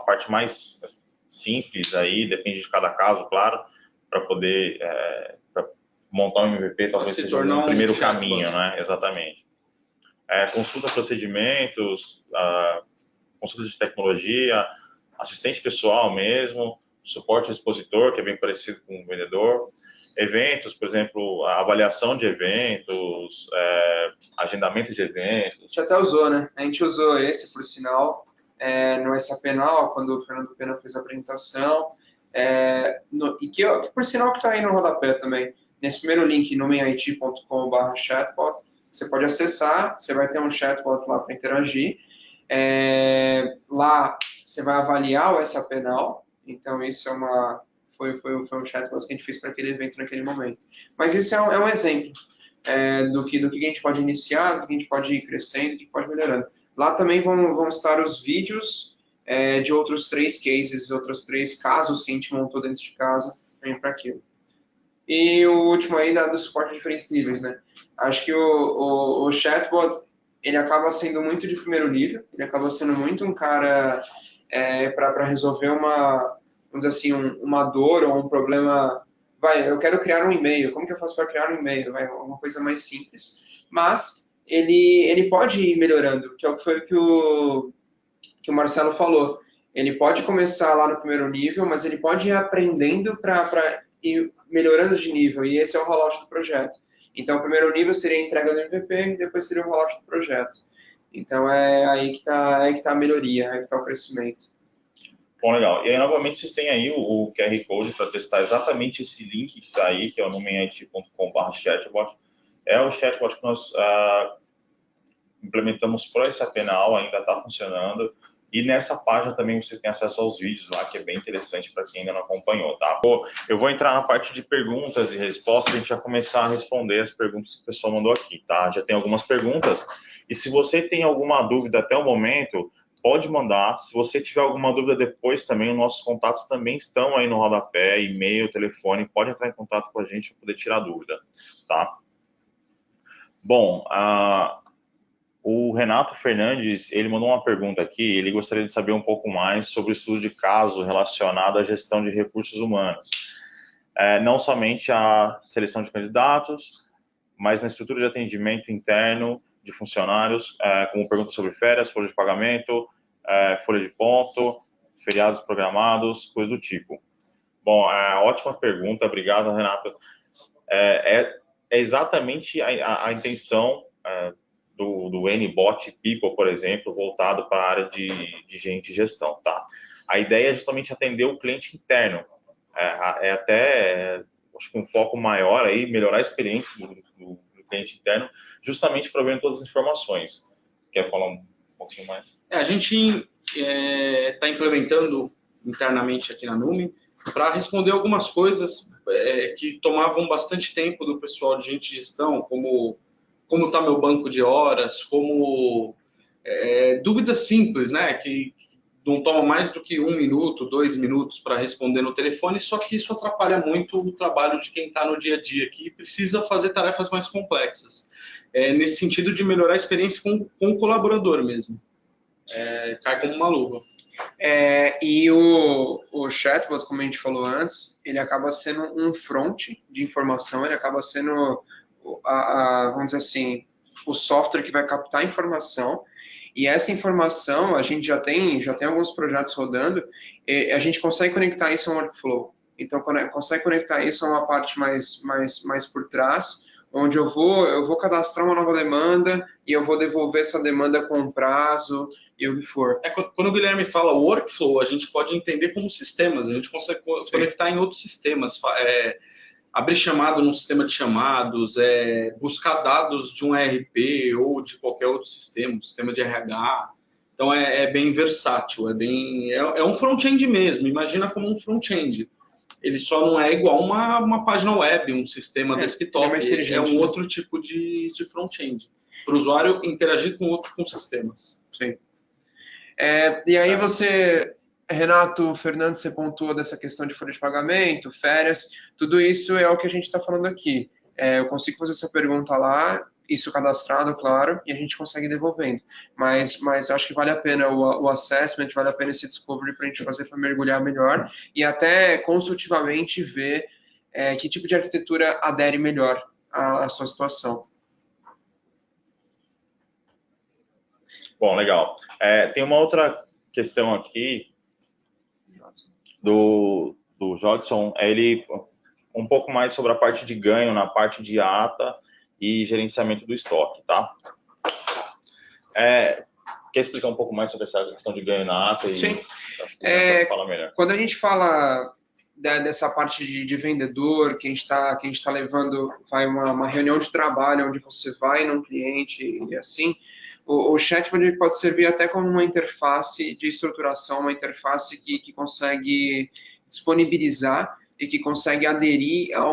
parte mais simples aí, depende de cada caso, claro, para poder pra montar um MVP, talvez seja o primeiro caminho, né? Exatamente. Consulta procedimentos, consulta de tecnologia, assistente pessoal mesmo, suporte ao expositor, que é bem parecido com o vendedor, eventos, por exemplo, a avaliação de eventos, agendamento de eventos. A gente até usou, né? A gente usou esse, por sinal, no SAP Now, quando o Fernando Pena fez a apresentação, e que por sinal que está aí no rodapé também. Nesse primeiro link, numenit.com/chatbot, você pode acessar, você vai ter um chatbot lá para interagir. Lá você vai avaliar o SAP Now, então isso foi um chatbot que a gente fez para aquele evento naquele momento. Mas isso é um exemplo do que a gente pode iniciar, do que a gente pode ir crescendo, do que pode melhorando. Lá também vão estar os vídeos de outros 3 cases, outros 3 casos que a gente montou dentro de casa para aquilo. E o último aí do suporte a diferentes níveis, né? Acho que o chatbot, ele acaba sendo muito de primeiro nível, ele acaba sendo muito um cara para resolver vamos dizer assim, uma dor ou um problema. Eu quero criar um e-mail, como que eu faço para criar um e-mail? Uma coisa mais simples, mas ele pode ir melhorando, que foi o que o Marcelo falou. Ele pode começar lá no primeiro nível, mas ele pode ir aprendendo para ir melhorando de nível, e esse é o rollout do projeto. Então, o primeiro nível seria a entrega do MVP, e depois seria o rollout do projeto. Então, é aí que está a melhoria, aí que está o crescimento. Bom, legal. E aí, novamente, vocês têm aí o QR Code para testar exatamente esse link que está aí, que é o numenit.com/chatbot. É o chatbot que nós implementamos para o SAP Now, ainda está funcionando. E nessa página também vocês têm acesso aos vídeos lá, que é bem interessante para quem ainda não acompanhou, tá? Eu vou entrar na parte de perguntas e respostas, a gente vai começar a responder as perguntas que o pessoal mandou aqui, tá? Já tem algumas perguntas. E se você tem alguma dúvida até o momento, pode mandar. Se você tiver alguma dúvida depois também, os nossos contatos também estão aí no rodapé, e-mail, telefone, pode entrar em contato com a gente para poder tirar dúvida, tá? Bom, o Renato Fernandes, ele mandou uma pergunta aqui, ele gostaria de saber um pouco mais sobre o estudo de caso relacionado à gestão de recursos humanos. Não somente a seleção de candidatos, mas na estrutura de atendimento interno de funcionários, como pergunta sobre férias, folha de pagamento, folha de ponto, feriados programados, coisa do tipo. Bom, ótima pergunta, obrigado, Renato. É exatamente a intenção do NBot People, por exemplo, voltado para a área de gente e gestão, tá? A ideia é justamente atender o cliente interno, acho que um foco maior aí, melhorar a experiência do cliente interno, justamente provendo todas as informações. Quer falar um pouquinho mais? A gente está implementando internamente aqui na Numen para responder algumas coisas que tomavam bastante tempo do pessoal de gente de gestão, como está meu banco de horas, dúvidas simples, né, que não toma mais do que 1 minuto, 2 minutos para responder no telefone, só que isso atrapalha muito o trabalho de quem está no dia a dia, que precisa fazer tarefas mais complexas. Nesse sentido de melhorar a experiência com o colaborador mesmo. Cai como uma luva. E o chatbot, como a gente falou antes, ele acaba sendo um front de informação, ele acaba sendo, vamos dizer assim, o software que vai captar a informação, e essa informação a gente já tem alguns projetos rodando, a gente consegue conectar isso a um workflow. Então, consegue conectar isso a uma parte mais por trás, onde eu vou cadastrar uma nova demanda e eu vou devolver essa demanda com um prazo e o que for. Quando o Guilherme fala workflow, a gente pode entender como sistemas, a gente consegue conectar em outros sistemas, abrir chamado num sistema de chamados, buscar dados de um ERP ou de qualquer outro sistema, um sistema de RH. Então é bem versátil, é um front-end mesmo, imagina como um front-end. Ele só não é igual uma página web, um sistema desktop, é um outro tipo de front-end, para o usuário interagir com sistemas. Sim. E aí você, Renato Fernandes, você pontuou dessa questão de folha de pagamento, férias, tudo isso é o que a gente está falando aqui. Eu consigo fazer essa pergunta lá, isso cadastrado, claro, e a gente consegue ir devolvendo. Mas acho que vale a pena o assessment, vale a pena esse discovery para a gente fazer para mergulhar melhor e até consultivamente ver que tipo de arquitetura adere melhor à sua situação. Bom, legal. Tem uma outra questão aqui do Jodson, ele um pouco mais sobre a parte de ganho na parte de ata e gerenciamento do estoque, tá? Quer explicar um pouco mais sobre essa questão de ganho na ata? Sim. Acho que fala melhor. Quando a gente fala dessa parte de vendedor, que a gente está levando, vai uma reunião de trabalho onde você vai num cliente e assim, o chatbot pode servir até como uma interface de estruturação, uma interface que consegue disponibilizar e que consegue aderir a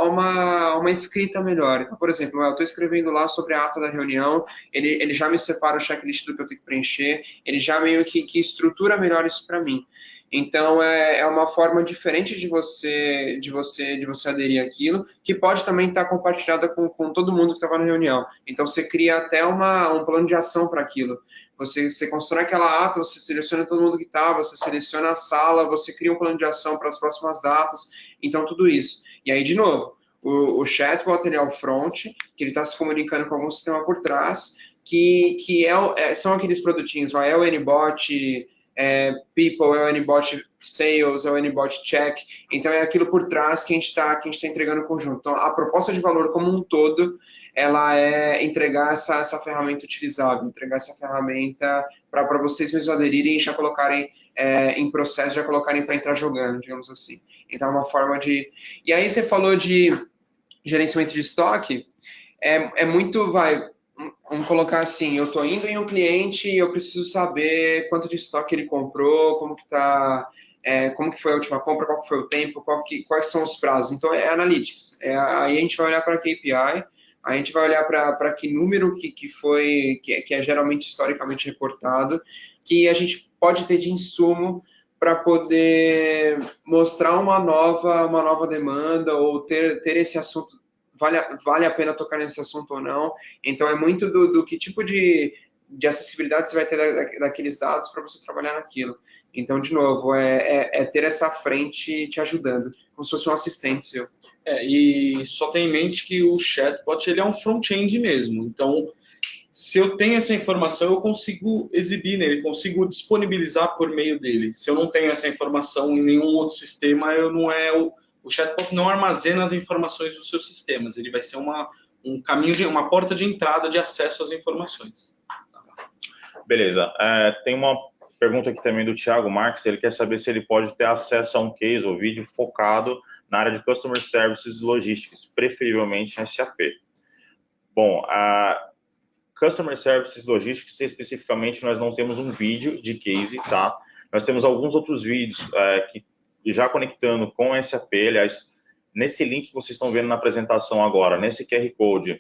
uma escrita melhor. Então, por exemplo, eu estou escrevendo lá sobre a ata da reunião, ele já me separa o checklist do que eu tenho que preencher, ele já meio que estrutura melhor isso para mim. Então, é uma forma diferente de você aderir àquilo, que pode também estar compartilhada com todo mundo que estava na reunião. Então, você cria até um plano de ação para aquilo. Você constrói aquela ata, você seleciona todo mundo que está, você seleciona a sala, você cria um plano de ação para as próximas datas. Então, tudo isso. E aí, de novo, o chatbot ele é o front, que ele está se comunicando com algum sistema por trás, são aqueles produtinhos, é o Nbot, People, é o Nbot Sales, é o Nbot Check. Então, é aquilo por trás que a gente tá entregando no conjunto. Então, a proposta de valor como um todo, ela é entregar essa ferramenta utilizável, entregar essa ferramenta para vocês mesmos aderirem e já colocarem em processo, já colocarem para entrar jogando, digamos assim. Então, é uma forma de... E aí, você falou de gerenciamento de estoque, muito, vamos colocar assim, eu estou indo em um cliente e eu preciso saber quanto de estoque ele comprou, como que foi a última compra, qual que foi o tempo, quais são os prazos. Então, é analytics. Aí a gente vai olhar para a KPI, a gente vai olhar para que número que é geralmente historicamente reportado, que a gente pode ter de insumo para poder mostrar uma nova demanda ou ter esse assunto. Vale a pena tocar nesse assunto ou não. Então, é muito do que tipo de acessibilidade você vai ter daqueles dados para você trabalhar naquilo. Então, de novo, ter essa frente te ajudando, como se fosse um assistente seu. E só tem em mente que o chatbot ele é um front-end mesmo. Então, se eu tenho essa informação, eu consigo exibir nele, consigo disponibilizar por meio dele. Se eu não tenho essa informação em nenhum outro sistema, o chatbot não armazena as informações dos seus sistemas. Ele vai ser um caminho, uma porta de entrada de acesso às informações. Beleza. Tem uma pergunta aqui também do Thiago Marques. Ele quer saber se ele pode ter acesso a um case ou vídeo focado na área de Customer Services e Logistics, preferivelmente em SAP. Bom, a Customer Services Logistics, especificamente, nós não temos um vídeo de case, tá? Nós temos alguns outros vídeos que já conectando com o SAP, aliás, nesse link que vocês estão vendo na apresentação agora, nesse QR Code,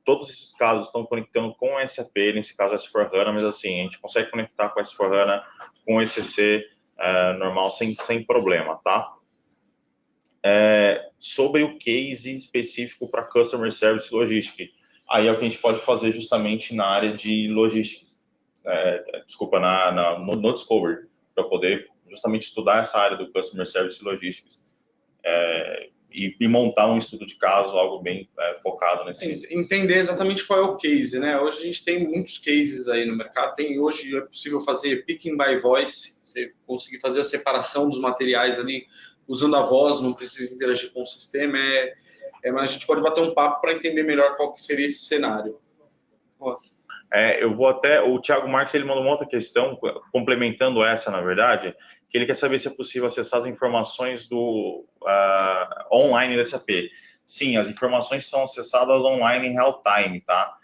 todos esses casos estão conectando com o SAP, nesse caso S4HANA, mas assim, a gente consegue conectar com o S4HANA, com o ECC normal, sem problema, tá? Sobre o case específico para Customer Service Logistics, aí é o que a gente pode fazer justamente na área de Logistics, no Discovery, para poder justamente estudar essa área do Customer Service Logistics e montar um estudo de caso, algo bem focado nesse... Entender exatamente qual é o case, né? Hoje a gente tem muitos cases aí no mercado, hoje é possível fazer picking by voice, você conseguir fazer a separação dos materiais ali, usando a voz, não precisa interagir com o sistema, mas a gente pode bater um papo para entender melhor qual que seria esse cenário. Eu vou o Thiago Marques, ele mandou uma outra questão, complementando essa, na verdade, que ele quer saber se é possível acessar as informações online da SAP. Sim, as informações são acessadas online em real time, tá?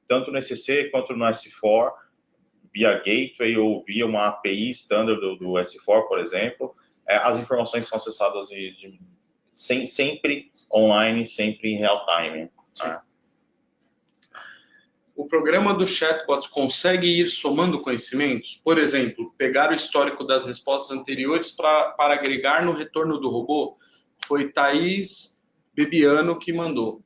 Tanto no ECC quanto no S4, via gateway ou via uma API standard do S4, por exemplo. As informações são acessadas sempre online, sempre em real time. Tá? O programa do chatbot consegue ir somando conhecimentos? Por exemplo, pegar o histórico das respostas anteriores para agregar no retorno do robô? Foi Thaís Bebiano que mandou.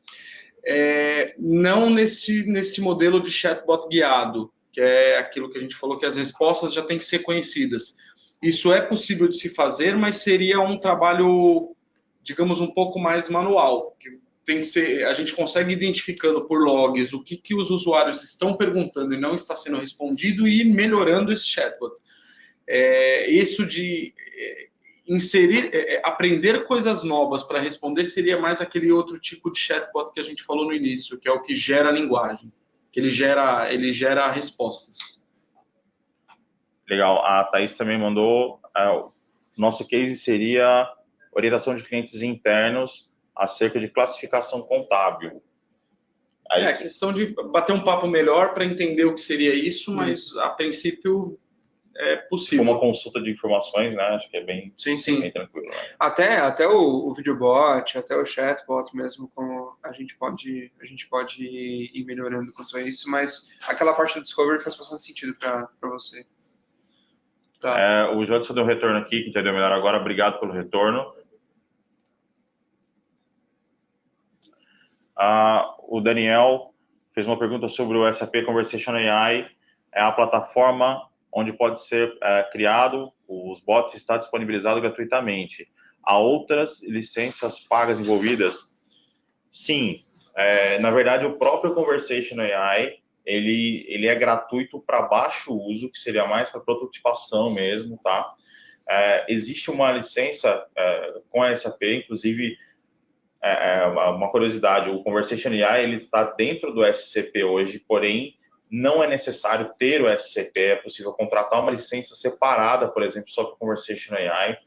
Não nesse modelo de chatbot guiado, que é aquilo que a gente falou, que as respostas já têm que ser conhecidas. Isso é possível de se fazer, mas seria um trabalho, digamos, um pouco mais manual, que tem que ser, a gente consegue identificando por logs o que os usuários estão perguntando e não está sendo respondido e ir melhorando esse chatbot. Isso de aprender coisas novas para responder seria mais aquele outro tipo de chatbot que a gente falou no início, que é o que gera linguagem, que ele gera respostas. Legal. A Thaís também mandou, nosso case seria orientação de clientes internos acerca de classificação contábil. Questão de bater um papo melhor para entender o que seria isso, mas a princípio é possível. Uma consulta de informações, né? Acho que é bem, Sim. bem tranquilo. Né? Até o videobot, até o chatbot mesmo, como a gente pode ir melhorando quanto a isso, mas aquela parte do Discovery faz bastante sentido para você. Tá. O Jodson deu um retorno aqui, que entendeu melhor agora. Obrigado pelo retorno. O Daniel fez uma pergunta sobre o SAP Conversation AI. É a plataforma onde pode ser criado, os bots está disponibilizado gratuitamente. Há outras licenças pagas envolvidas? Sim. Na verdade, o próprio Conversation AI, ele é gratuito para baixo uso, que seria mais para prototipação mesmo, tá? Existe uma licença com a SAP, inclusive, uma curiosidade, o Conversation AI, ele está dentro do SCP hoje, porém, não é necessário ter o SCP, é possível contratar uma licença separada, por exemplo, só para o Conversation AI,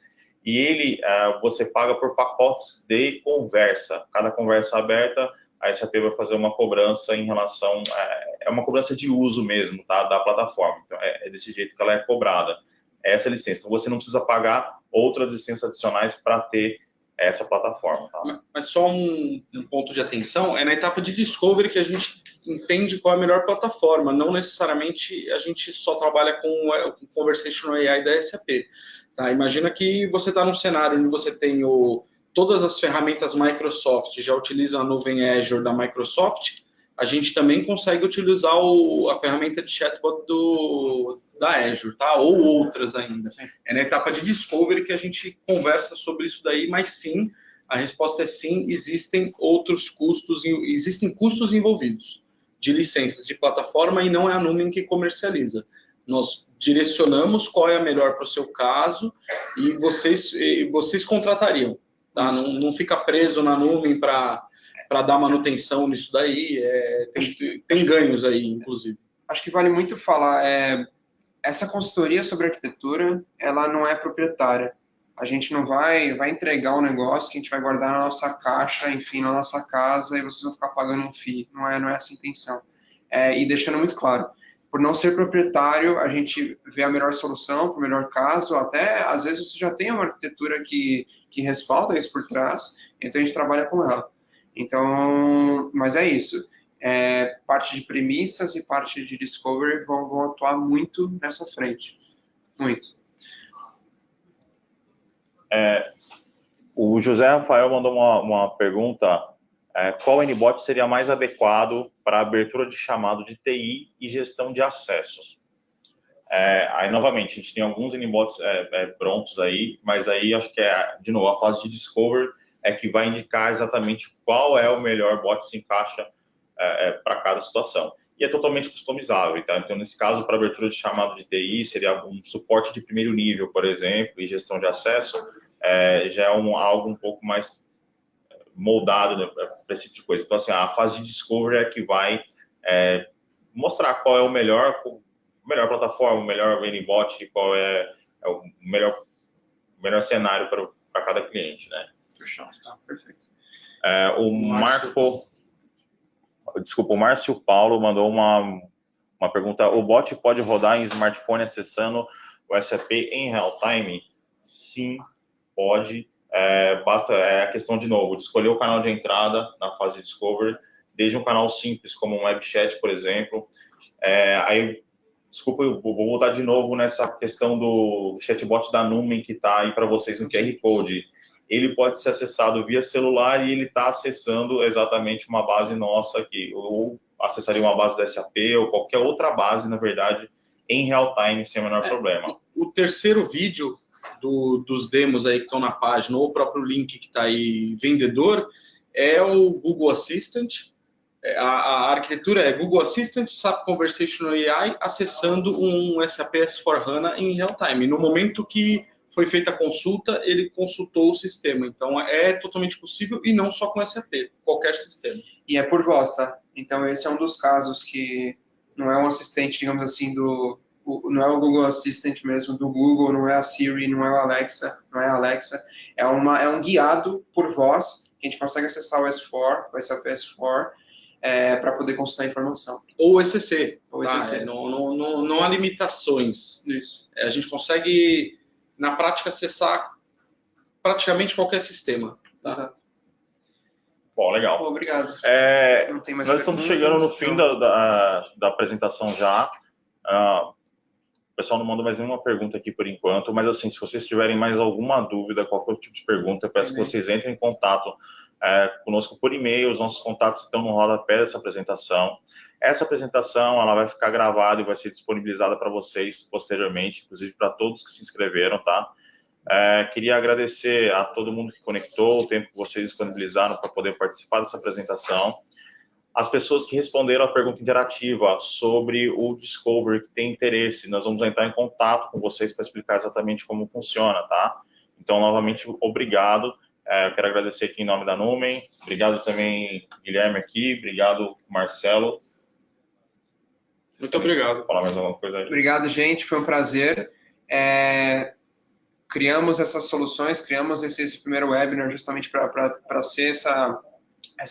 e ele, você paga por pacotes de conversa. Cada conversa aberta, a SAP vai fazer uma cobrança em relação, é uma cobrança de uso mesmo, tá, da plataforma. Então, é desse jeito que ela é cobrada, essa licença. Então, você não precisa pagar outras licenças adicionais para ter essa plataforma. Tá? Mas só um ponto de atenção, é na etapa de discovery que a gente entende qual é a melhor plataforma, não necessariamente a gente só trabalha com o Conversational AI da SAP. Tá? Imagina que você está num cenário onde você tem todas as ferramentas Microsoft já utilizam a nuvem Azure da Microsoft, a gente também consegue utilizar a ferramenta de chatbot da Azure, tá? Ou outras ainda. É na etapa de discovery que a gente conversa sobre isso daí, mas sim, a resposta é sim, existem custos envolvidos de licenças de plataforma e não é a Numen que comercializa. Nós direcionamos qual é a melhor para o seu caso e vocês contratariam. Tá? Não fica preso na Numen para dar manutenção nisso daí. Tem ganhos aí, inclusive. Acho que vale muito falar, essa consultoria sobre arquitetura, ela não é proprietária. A gente não vai entregar um negócio que a gente vai guardar na nossa caixa, enfim, na nossa casa, e vocês vão ficar pagando um FII. Não é essa a intenção. E deixando muito claro, por não ser proprietário, a gente vê a melhor solução para o melhor caso, até às vezes você já tem uma arquitetura que respalda isso por trás, então a gente trabalha com ela. Então, mas é isso. Parte de premissas e parte de discovery vão atuar muito nessa frente. Muito. O José Rafael mandou uma pergunta. Qual NBot seria mais adequado para abertura de chamado de TI e gestão de acessos? Aí, novamente, a gente tem alguns NBots prontos aí, mas aí acho que de novo, a fase de discovery que vai indicar exatamente qual é o melhor bot que se encaixa para cada situação. E é totalmente customizável, tá? Então, nesse caso, para abertura de chamado de TI, seria um suporte de primeiro nível, por exemplo, e gestão de acesso, já é algo um pouco mais moldado, né, para esse tipo de coisa. Então, assim, a fase de discovery é que vai mostrar qual é o melhor plataforma, o melhor NBot, qual é o melhor cenário para cada cliente, né? Tá, perfeito. O Márcio Paulo mandou uma pergunta. O bot pode rodar em smartphone acessando o SAP em real time? Sim, pode. Basta a questão, de novo, de escolher o canal de entrada na fase de discovery, desde um canal simples, como um web chat, por exemplo. Desculpa, eu vou voltar de novo nessa questão do chatbot da Numen, que está aí para vocês no QR Code. Ele pode ser acessado via celular e ele está acessando exatamente uma base nossa aqui, ou acessaria uma base da SAP ou qualquer outra base, na verdade, em real time, sem o menor problema. O terceiro vídeo dos demos aí que estão na página, ou o próprio link que está aí, vendedor, é o Google Assistant. A arquitetura é Google Assistant, SAP Conversational AI, acessando um SAP S/4HANA em real time. No momento que foi feita a consulta, ele consultou o sistema. Então, é totalmente possível, e não só com SAP, qualquer sistema. E é por voz, tá? Então, esse é um dos casos que não é um assistente, digamos assim, não é o Google Assistant mesmo do Google, não é a Siri, não é o Alexa, não é a Alexa. É um guiado por voz, que a gente consegue acessar o S4, o SAP S4, para poder consultar a informação. Ou ECC. Ou Tá? ECC. Não há limitações. Isso. A gente consegue, na prática, acessar praticamente qualquer sistema. Tá? Exato. Bom, legal. Bom, obrigado. É, Não tem mais nós estamos perguntas, chegando no fim então. da apresentação já. O pessoal não manda mais nenhuma pergunta aqui por enquanto, mas assim, se vocês tiverem mais alguma dúvida, qualquer tipo de pergunta, eu peço que vocês entrem em contato conosco por e-mail. Os nossos contatos estão no rodapé dessa apresentação. Essa apresentação ela vai ficar gravada e vai ser disponibilizada para vocês posteriormente, inclusive para todos que se inscreveram, tá? Queria agradecer a todo mundo que conectou, o tempo que vocês disponibilizaram para poder participar dessa apresentação. As pessoas que responderam a pergunta interativa sobre o Discovery, que tem interesse, nós vamos entrar em contato com vocês para explicar exatamente como funciona, tá? Então, novamente, obrigado. Eu quero agradecer aqui em nome da Numen. Obrigado também, Guilherme, aqui. Obrigado, Marcelo. Muito obrigado. Falar mais alguma coisa aí? Obrigado, gente. Foi um prazer. Criamos essas soluções, criamos esse primeiro webinar justamente para ser essa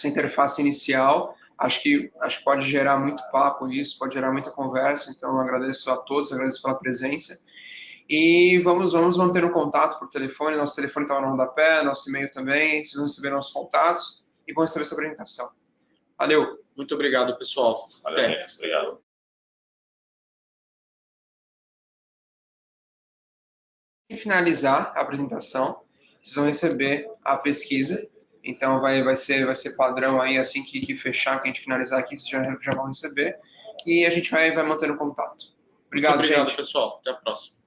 interface inicial. Acho que pode gerar muito papo isso, pode gerar muita conversa, então agradeço a todos, agradeço pela presença. E vamos manter um contato por telefone, nosso telefone está no rodapé, nosso e-mail também, vocês vão receber nossos contatos e vão receber essa apresentação. Valeu! Muito obrigado, pessoal. Valeu, Até. obrigado. E finalizar a apresentação, vocês vão receber a pesquisa. Então, vai ser padrão aí, assim que fechar, que a gente finalizar aqui, vocês já vão receber. E a gente vai mantendo contato. Obrigado, Muito obrigado, gente. pessoal. Até a próxima.